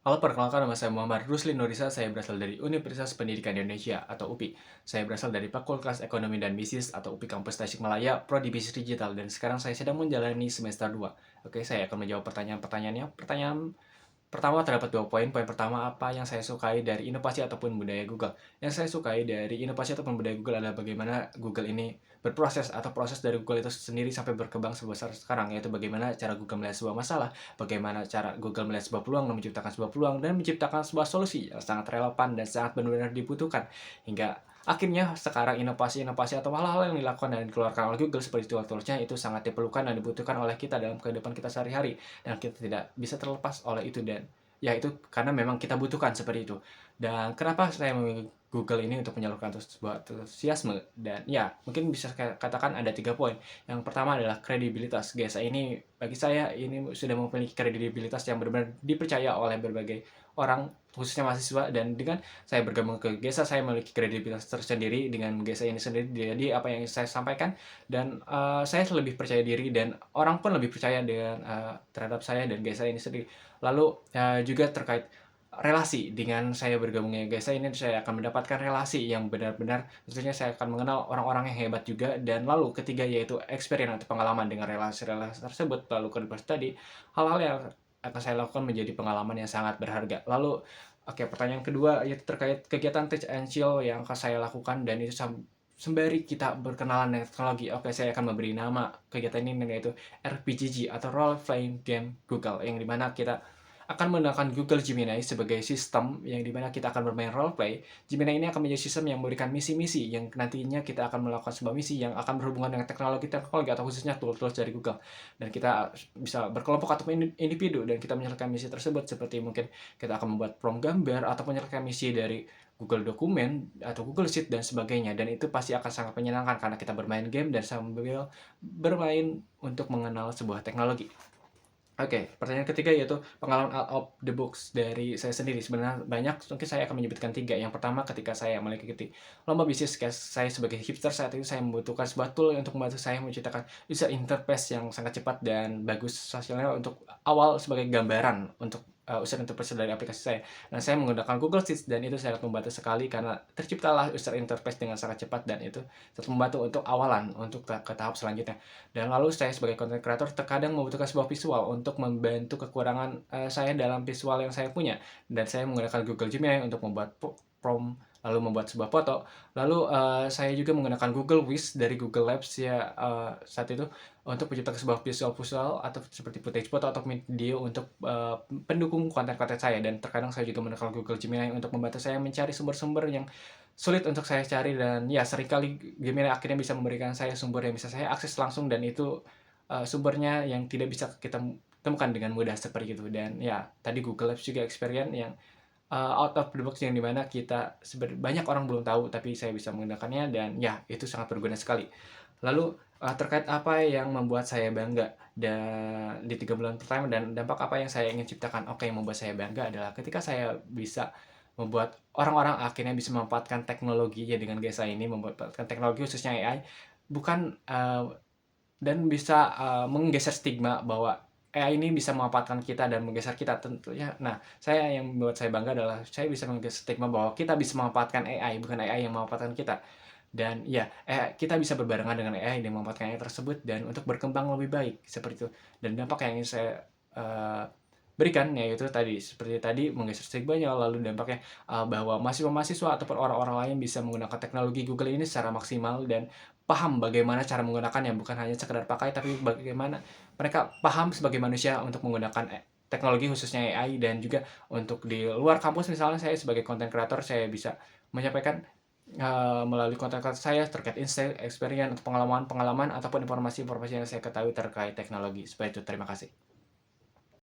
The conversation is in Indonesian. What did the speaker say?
Halo, perkenalkan nama saya Muhammad Rusli Nurisa, saya berasal dari Universitas Pendidikan Indonesia atau UPI. Saya berasal dari Fakultas Ekonomi dan Bisnis atau UPI Kampus Tasikmalaya, Prodi Bisnis Digital, dan sekarang saya sedang menjalani semester 2. Oke, saya akan menjawab pertanyaan-pertanyaannya. Pertanyaan pertama terdapat 2 poin. Poin pertama, apa yang saya sukai dari inovasi ataupun budaya Google. Yang saya sukai dari inovasi ataupun budaya Google adalah bagaimana Google ini berproses atau proses dari Google itu sendiri sampai berkembang sebesar sekarang, yaitu bagaimana cara Google melihat sebuah masalah, bagaimana cara Google melihat sebuah peluang dan menciptakan sebuah peluang dan menciptakan sebuah solusi yang sangat relevan dan sangat benar-benar dibutuhkan. Hingga akhirnya sekarang inovasi-inovasi atau hal-hal yang dilakukan dan dikeluarkan oleh Google seperti tool-toolsnya itu sangat diperlukan dan dibutuhkan oleh kita dalam kehidupan kita sehari-hari, dan kita tidak bisa terlepas oleh itu, dan ya itu karena memang kita butuhkan seperti itu. Dan kenapa saya memilih Google ini untuk menyalurkan sebuah antusiasme, dan ya mungkin bisa katakan ada 3 poin. Yang pertama adalah kredibilitas. GSA ini bagi saya ini sudah memiliki kredibilitas yang benar-benar dipercaya oleh berbagai orang, khususnya mahasiswa, dan dengan saya bergabung ke GSA saya memiliki kredibilitas tersendiri dengan GSA ini sendiri. Jadi apa yang saya sampaikan, dan saya lebih percaya diri dan orang pun lebih percaya dengan terhadap saya dan GSA ini sendiri. Lalu juga terkait relasi, dengan saya bergabungnya GSA ini saya akan mendapatkan relasi yang benar-benar, tentunya saya akan mengenal orang-orang yang hebat juga. Dan lalu ketiga yaitu experience atau pengalaman dengan relasi-relasi tersebut. Lalu kedua tadi, hal-hal yang akan saya lakukan menjadi pengalaman yang sangat berharga. Lalu oke, pertanyaan kedua yaitu terkait kegiatan Teach and Chill yang akan saya lakukan, dan itu sembari kita berkenalan dengan teknologi. Oke, saya akan memberi nama kegiatan ini yaitu RPGG atau Role Playing Game Google, yang dimana kita akan menggunakan Google Gemini sebagai sistem yang dimana kita akan bermain roleplay. Gemini ini akan menjadi sistem yang memberikan misi-misi yang nantinya kita akan melakukan sebuah misi yang akan berhubungan dengan teknologi atau khususnya tools-tools dari Google. Dan kita bisa berkelompok atau individu dan kita menyelesaikan misi tersebut, seperti mungkin kita akan membuat prompt gambar atau menyelesaikan misi dari Google Dokumen atau Google Sheet dan sebagainya. Dan itu pasti akan sangat menyenangkan karena kita bermain game dan sambil bermain untuk mengenal sebuah teknologi. Oke, pertanyaan ketiga yaitu pengalaman out of the box dari saya sendiri. Sebenarnya banyak, mungkin saya akan menyebutkan 3. Yang pertama, ketika saya mengikuti lomba bisnis, saya sebagai hipster saat itu saya membutuhkan sebuah tool untuk membantu saya menciptakan user interface yang sangat cepat dan bagus hasilnya untuk awal sebagai gambaran untuk user interface dari aplikasi saya. Dan saya menggunakan Google Sheets, dan itu sangat membantu sekali karena terciptalah user interface dengan sangat cepat, dan itu sangat membantu untuk awalan untuk ke tahap selanjutnya. Dan lalu saya sebagai content creator terkadang membutuhkan sebuah visual untuk membantu kekurangan saya dalam visual yang saya punya, dan saya menggunakan Google Gemini untuk membuat prompt, lalu membuat sebuah foto. Lalu saya juga menggunakan Google Wish dari Google Labs ya saat itu untuk menciptakan sebuah visual atau seperti footage foto atau video untuk pendukung konten-konten saya. Dan terkadang saya juga menggunakan Google Gemini untuk membantu saya mencari sumber-sumber yang sulit untuk saya cari, dan ya seringkali Gemini akhirnya bisa memberikan saya sumber yang bisa saya akses langsung, dan itu sumbernya yang tidak bisa kita temukan dengan mudah seperti itu. Dan ya tadi Google Labs juga experience yang out of the box, yang dimana kita banyak orang belum tahu tapi saya bisa menggunakannya, dan ya itu sangat berguna sekali. Lalu terkait apa yang membuat saya bangga dan di 3 bulan pertama, dan dampak apa yang saya ingin ciptakan. Oke, yang membuat saya bangga adalah ketika saya bisa membuat orang-orang akhirnya bisa memanfaatkan teknologi ya, dengan GSA ini memanfaatkan teknologi khususnya AI, bukan dan bisa menggeser stigma bahwa AI ini bisa memanfaatkan kita dan menggeser kita tentunya. Nah, yang membuat saya bangga adalah saya bisa menggeser stigma bahwa kita bisa memanfaatkan AI, bukan AI yang memanfaatkan kita. Dan ya, kita bisa berbarengan dengan AI dan memanfaatkan AI tersebut dan untuk berkembang lebih baik seperti itu. Dan dampak yang ingin saya uh, berikan yaitu tadi seperti tadi menggeser stigmanya. Lalu dampaknya bahwa mahasiswa-mahasiswa ataupun orang-orang lain bisa menggunakan teknologi Google ini secara maksimal dan paham bagaimana cara menggunakannya, bukan hanya sekedar pakai tapi bagaimana mereka paham sebagai manusia untuk menggunakan teknologi khususnya AI. Dan juga untuk di luar kampus, misalnya saya sebagai content creator saya bisa menyampaikan melalui konten-konten saya terkait insight, experience, pengalaman-pengalaman ataupun informasi-informasi yang saya ketahui terkait teknologi. Seperti itu, terima kasih.